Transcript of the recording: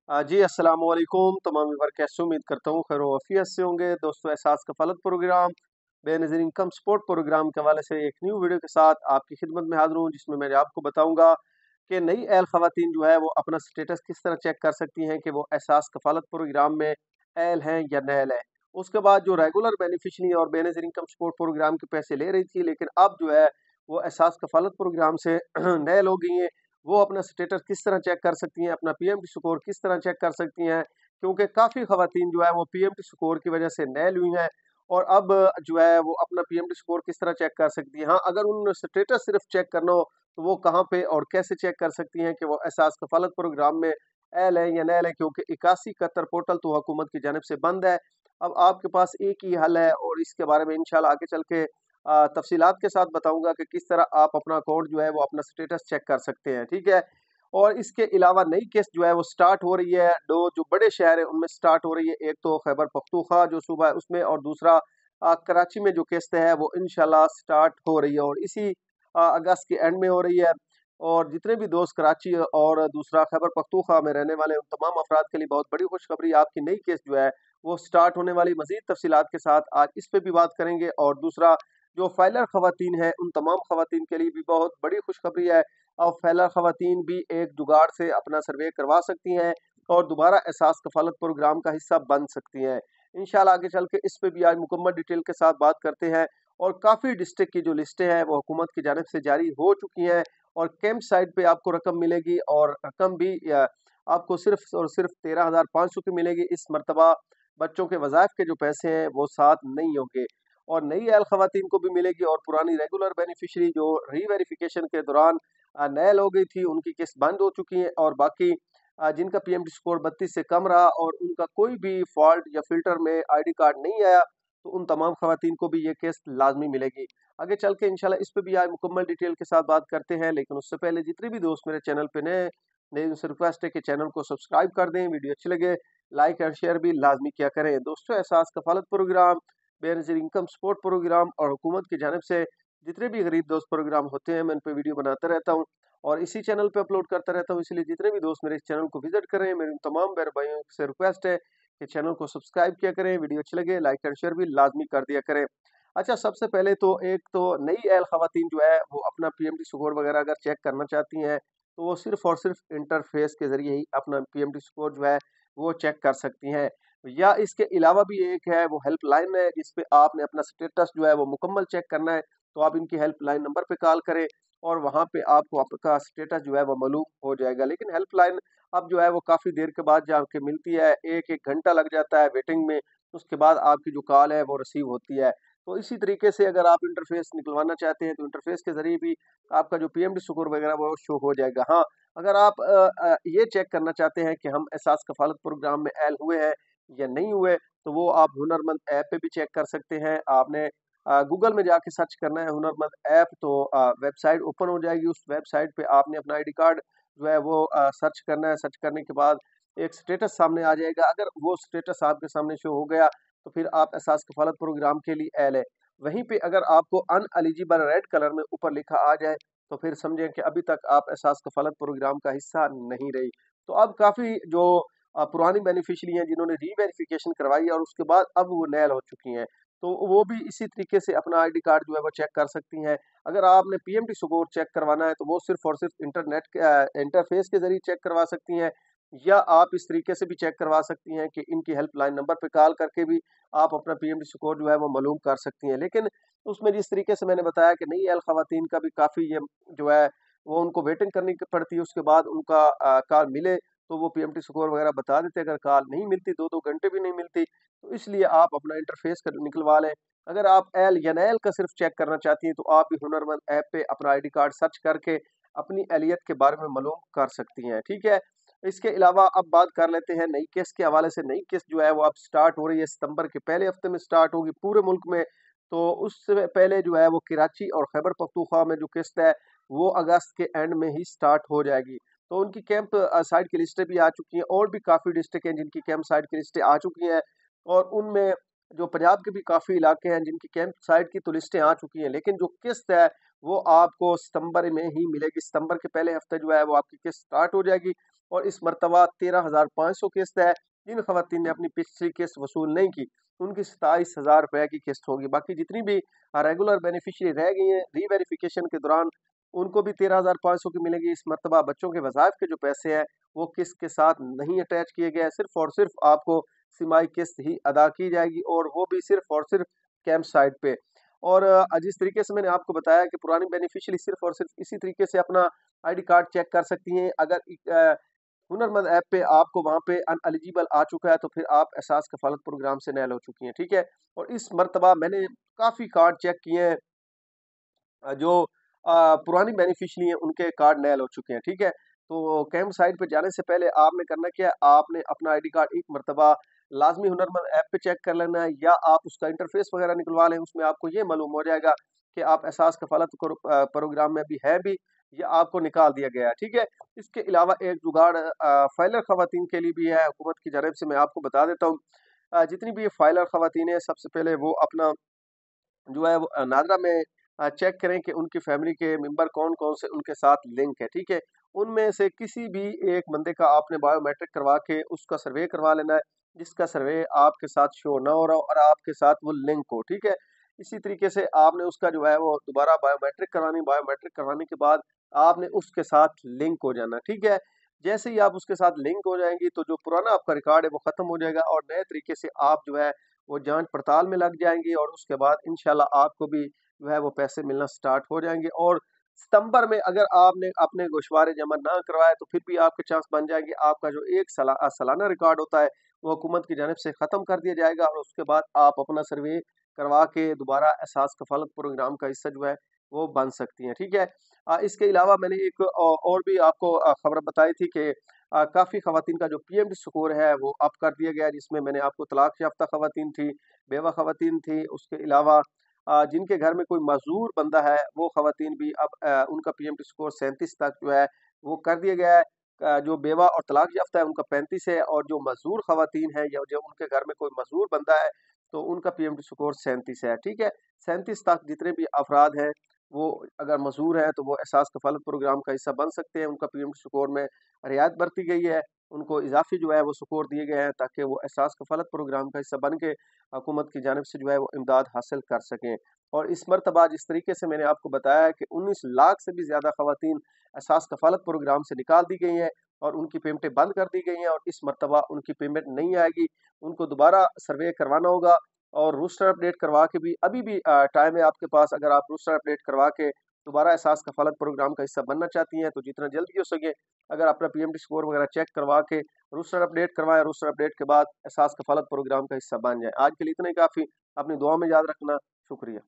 जी अस्सलाम वालेकुम तमाम व्यूअर, कैसे उम्मीद करता हूँ खैर वफ़ियत से होंगे। दोस्तों, Ehsaas Kafaalat program Benazir income support program के हवाले से एक न्यू वीडियो के साथ आपकी खिदमत में हाज़िर हूँ, जिसमें मैं आपको बताऊँगा कि नई अहल ख़वातीन जो है वो अपना स्टेटस किस तरह चेक कर सकती हैं कि वो एहसास कफ़ालत प्रोग्राम में अहल हैं या नहल हैं। उसके बाद जो रेगुलर बेनिफिशरी और बेनज़ीर इनकम सपोर्ट प्रोग्राम के पैसे ले रही थी, लेकिन अब जो है वो एहसास कफ़ालत प्रोग्राम से नहल हो गई हैं। वो अपना स्टेटस किस तरह चेक कर सकती हैं, अपना पीएमटी स्कोर किस तरह चेक कर सकती हैं, क्योंकि काफ़ी ख़वातीन जो है वो पीएमटी स्कोर की वजह से नहल हुई हैं और अब जो है वो अपना पीएमटी स्कोर किस तरह चेक कर सकती हैं। हाँ, अगर उन्होंने स्टेटस सिर्फ चेक करना हो तो वो कहाँ पे और कैसे चेक कर सकती हैं कि वो एहसास कफ़ालत प्रोग्राम में अहल है या नहल है, क्योंकि 8171 पोर्टल तो हुकूमत की जानिब से बंद है। अब आपके पास एक ही हल है और इसके बारे में इंशाल्लाह आगे चल के तफ़सीलात के साथ बताऊँगा कि किस तरह आप अपना अकाउंट जो है वो अपना स्टेटस चेक कर सकते हैं, ठीक है? और इसके अलावा नई किस्त जो है वो स्टार्ट हो रही है, 2 जो बड़े शहर हैं उनमें स्टार्ट हो रही है। एक तो खैबर पख्तूनख्वा जो सूबा है उसमें, और दूसरा कराची में जो किस्त है वो इंशाल्लाह स्टार्ट हो रही है और इसी अगस्त के एंड में हो रही है। और जितने भी दोस्त कराची और दूसरा खैबर पख्तूनख्वा में रहने वाले उन तमाम अफराद के लिए बहुत बड़ी खुशखबरी, आपकी नई किस्त जो है वो स्टार्ट होने वाली। मज़ीद तफ़सीलात के साथ आज इस पे भी बात करेंगे। और दूसरा, जो फ़ैलर ख़वातीन हैं उन तमाम ख़वातीन के लिए भी बहुत बड़ी खुशखबरी है। अब फ़ैलर ख़वातीन भी एक जुगाड़ से अपना सर्वे करवा सकती हैं और दोबारा एहसास कफ़ालत प्रोग्राम का हिस्सा बन सकती हैं। इंशाल्लाह आगे चल के इस पे भी आज मुकम्मल डिटेल के साथ बात करते हैं। और काफ़ी डिस्ट्रिक्ट की जो लिस्टें हैं वो हुकूमत की जानिब से जारी हो चुकी हैं और कैंप साइट पे आपको रकम मिलेगी, और रकम भी आपको सिर्फ़ और सिर्फ़ 13,500 की मिलेगी। इस मर्तबा बच्चों के वज़ाइफ के जो पैसे हैं वो साथ नहीं होंगे और नई अहल ख़वातीन को भी मिलेगी। और पुरानी रेगुलर बेनिफिशरी जो री-वेरिफ़िकेशन के दौरान नहल हो गई थी, उनकी किस्त बंद हो चुकी है। और बाकी जिनका पीएमटी स्कोर 32 से कम रहा और उनका कोई भी फ़ॉल्ट या फ़िल्टर में आईडी कार्ड नहीं आया, तो उन तमाम ख़वातीन को भी ये किस्त लाज़मी मिलेगी। आगे चल के इंशाल्लाह इस पे भी आज मुकम्मल डिटेल के साथ बात करते हैं, लेकिन उससे पहले जितने भी दोस्त मेरे चैनल पे नए नए उनसे रिक्वेस्ट है कि चैनल को सब्सक्राइब कर दें, वीडियो अच्छी लगे लाइक और शेयर भी लाज़मी किया करें। दोस्तों, Ehsaas Kafaalat program, Benazir income support program और हुकूमत की जानिब से जितने भी गरीब दोस्त प्रोग्राम होते हैं, मैं उन पे वीडियो बनाता रहता हूँ और इसी चैनल पे अपलोड करता रहता हूँ। इसलिए जितने भी दोस्त मेरे इस चैनल को विज़िट करें, मेरे उन तमाम बहन भाइयों से रिक्वेस्ट है कि चैनल को सब्सक्राइब किया करें, वीडियो अच्छी लगे लाइक एंड शेयर भी लाज़मी कर दिया करें। अच्छा, सबसे पहले तो एक तो नई अहल ख़वातीन जो है वो अपना पीएमटी स्कोर वगैरह अगर चेक करना चाहती हैं, तो वो सिर्फ़ और सिर्फ़ इंटरफ़ेस के ज़रिए ही अपना पीएमटी स्कोर जो है वो चेक कर सकती हैं। या इसके अलावा भी एक है वो हेल्पलाइन है, जिस पे आपने अपना स्टेटस जो है वो मुकम्मल चेक करना है, तो आप इनकी हेल्पलाइन नंबर पे कॉल करें और वहाँ पे आपको आपका स्टेटस जो है वो मालूम हो जाएगा। लेकिन हेल्पलाइन अब जो है वो काफ़ी देर के बाद जाके मिलती है, 1-1 घंटा लग जाता है वेटिंग में, उसके बाद आपकी जो कॉल है वो रिसीव होती है। तो इसी तरीके से अगर आप इंटरफ़ेस निकलवाना चाहते हैं, तो इंटरफ़ेस के ज़रिए भी आपका जो पीएमटी स्कोर वगैरह वो शो हो जाएगा। हाँ, अगर आप ये चेक करना चाहते हैं कि हम एहसास कफ़ालत प्रोग्राम में ऐड हुए हैं या नहीं हुए, तो वो आप हुनरमंद ऐप पे भी चेक कर सकते हैं। आपने गूगल में जाके सर्च करना है हुनरमंद ऐप, तो वेबसाइट ओपन हो जाएगी। उस वेबसाइट पे आपने अपना आईडी कार्ड जो है वो सर्च करना है। सर्च करने के बाद एक स्टेटस सामने आ जाएगा। अगर वो स्टेटस आपके सामने शो हो गया, तो फिर आप एहसास कफ़ालत प्रोग्राम के लिए एल है। वहीं पे अगर आपको अनएलिजिबल रेड कलर में ऊपर लिखा आ जाए, तो फिर समझें कि अभी तक आप एहसास कफ़ालत प्रोग्राम का हिस्सा नहीं रही। तो अब काफ़ी जो पुरानी बेनिफिशियरी हैं जिन्होंने री-वेरिफ़िकेशन करवाई है और उसके बाद अब वो नहल हो चुकी हैं, तो वो भी इसी तरीके से अपना आईडी कार्ड जो है वो चेक कर सकती हैं। अगर आपने पीएमटी स्कोर चेक करवाना है, तो वो सिर्फ़ और सिर्फ़ इंटरनेट के इंटरफ़ेस के ज़रिए चेक करवा सकती हैं, या आप इस तरीके से भी चेक करवा सकती हैं कि इनकी हेल्पलाइन नंबर पे कॉल करके भी आप अपना पीएमटी स्कोर जो है वो मालूम कर सकती हैं। लेकिन उसमें जिस तरीके से मैंने बताया कि नई अहल ख़वातीन का भी काफ़ी ये जो है वो उनको वेटिंग करनी पड़ती है, उसके बाद उनका कॉल मिले तो वो पीएमटी स्कोर वगैरह बता देते हैं। अगर कॉल नहीं मिलती, 2-2 घंटे भी नहीं मिलती, तो इसलिए आप अपना इंटरफ़ेस कर निकलवा लें। अगर आप एल या नैल का सिर्फ़ चेक करना चाहती हैं, तो आप भी हुनरमंद ऐप पे अपना आईडी कार्ड सर्च करके अपनी अहलियत के बारे में मालूम कर सकती हैं, ठीक है? इसके अलावा अब बात कर लेते हैं नई किस्त के हवाले से। नई किस्त जो है वो अब स्टार्ट हो रही है, सितंबर के पहले हफ्ते में स्टार्ट होगी पूरे मुल्क में। तो उससे पहले जो है वो कराची और खैबर पख्तूनख्वा में जो किस्त है, वो अगस्त के एंड में ही स्टार्ट हो जाएगी। तो उनकी कैंप साइट की लिस्टें भी आ चुकी हैं और भी काफ़ी डिस्ट्रिक्ट हैं जिनकी कैंप साइट की लिस्टें आ चुकी हैं। और उनमें जो पंजाब के भी काफ़ी इलाके हैं जिनकी कैंप साइट की तो लिस्टें आ चुकी हैं, लेकिन जो किस्त है वो आपको सितंबर में ही मिलेगी। सितंबर के पहले हफ्ते जो है वो आपकी किस्त स्टार्ट हो जाएगी। और इस मरतबा 13,500 किस्त है। जिन खवातीन ने अपनी पिछली किस्त वसूल नहीं की उनकी 27,000 रुपए की किस्त होगी। बाकी जितनी भी रेगुलर बेनिफिशियरी रह गई हैं रीवेरिफिकेशन के दौरान उनको भी 13,500 की मिलेगी। इस मरतबा बच्चों के वज़ाइफ के जो पैसे हैं वो किस्त के साथ नहीं अटैच किए गए हैं, सिर्फ और सिर्फ आपको तिमाही किस्त ही अदा की जाएगी और वो भी सिर्फ और सिर्फ कैंप साइट पे। और जिस तरीके से मैंने आपको बताया कि पुरानी बेनिफिशियरी सिर्फ और सिर्फ इसी तरीके से अपना आईडी कार्ड चेक कर सकती हैं। अगर हुनरमंद ऐप पे आपको वहाँ पे अनएलिजिबल आ चुका है तो फिर आप एहसास कफालत प्रोग्राम से नैल हो चुकी हैं, ठीक है। और इस मरतबा मैंने काफ़ी कार्ड चेक किए हैं जो पुरानी बेनिफिशियरी हैं उनके कार्ड नैल हो चुके हैं, ठीक है। तो कैंप साइट पे जाने से पहले आपने करना क्या है, आपने अपना आईडी कार्ड एक मरतबा लाज़मी हुनरमंद ऐप पे चेक कर लेना है या आप उसका इंटरफेस वगैरह निकलवा लें, उसमें आपको ये मालूम हो जाएगा कि आप एहसास कफालत प्रोग्राम में भी है भी या आपको निकाल दिया गया है, ठीक है। इसके अलावा एक जुगाड़ फाइलर खवातीन के लिए भी है हुकूमत की जानिब से, मैं आपको बता देता हूँ। जितनी भी ये फाइलर खवातीन हैं सबसे पहले वो अपना जो है वो नादरा में चेक करें कि उनकी फैमिली के मेंबर कौन-कौन से उनके साथ लिंक है, ठीक है? उनमें से किसी भी एक बंदे का आपने बायोमेट्रिक करवा के उसका सर्वे करवा लेना है, जिसका सर्वे आपके साथ शो ना हो रहा हो और आपके साथ वो लिंक हो, ठीक है? इसी तरीके से आपने उसका जो है वो दोबारा बायोमेट्रिक करवाने के बाद आपने उसके साथ लिंक हो जाना, ठीक है? जैसे ही आप उसके साथ लिंक हो जाएँगी तो जो पुराना आपका रिकॉर्ड है वो ख़त्म हो जाएगा और नए तरीके से आप जो है वो जाँच पड़ताल में लग जाएँगी और उसके बाद इंशाल्लाह आपको भी जो है वो पैसे मिलना स्टार्ट हो जाएँगे। और सितंबर में अगर आपने अपने गोशवारे जमा ना करवाए तो फिर भी आपके चांस बन जाएँगे। आपका जो एक सालाना रिकॉर्ड होता है वो हुकूमत की जानिब से ख़त्म कर दिया जाएगा और उसके बाद आप अपना सर्वे करवा के दोबारा एहसास कफ़ालत प्रोग्राम का हिस्सा जो है वो बन सकती हैं, ठीक है। इसके अलावा मैंने एक और भी आपको खबर बताई थी कि काफ़ी ख़वातीन का जो पीएमटी स्कोर है वो अप कर दिया गया है, जिसमें मैंने आपको तलाक याफ्ता ख़वातीन थी, बेवा ख़वातीन थी, उसके अलावा जिनके घर में कोई मज़दूर बंदा है वो ख़वातीन भी अब उनका पीएमटी स्कोर 37 तक जो है वो कर दिया गया है। जो बेवा और तलाक याफ्ता है उनका 35 है और जो मज़दूर ख़वातीन हैं या जो उनके घर में कोई मज़दूर बंदा है तो उनका पीएमटी स्कोर 37 है, ठीक है। 37 तक जितने भी अफ़राद हैं वो अगर मज़दूर हैं तो वो एहसास कफ़ालत प्रोग्राम का हिस्सा बन सकते हैं। उनका पीएमटी स्कोर में रियायत बरती गई है, उनको इज़ाफ़ी जो है वो स्कोर दिए गए हैं ताकि वो एहसास कफ़ालत प्रोग्राम का हिस्सा बन के हुकूमत की जानिब से जो है वो इमदाद हासिल कर सकें। और इस मरतबा जिस तरीके से मैंने आपको बताया है कि 19 लाख से भी ज़्यादा ख़वातीन एहसास कफ़ालत प्रोग्राम से निकाल दी गई हैं और उनकी पेमेंटें बंद कर दी गई हैं और इस मरतबा उनकी पेमेंट नहीं आएगी। उनको दोबारा सर्वे करवाना होगा और रोस्टर अपडेट करवा के भी अभी भी टाइम है आपके पास। अगर आप रोस्टर अपडेट करवा के दोबारा एहसास कफ़ालत प्रोग्राम का हिस्सा बनना चाहती हैं तो जितना जल्दी हो सके अगर अपना पीएमटी स्कोर वगैरह चेक करवा के रोस्टर अपडेट करवाएँ, रोस्टर अपडेट के बाद एहसास कफ़ालत प्रोग्राम का हिस्सा बन जाएँ। आज के लिए इतना ही काफ़ी, अपनी दुआ में याद रखना। शुक्रिया।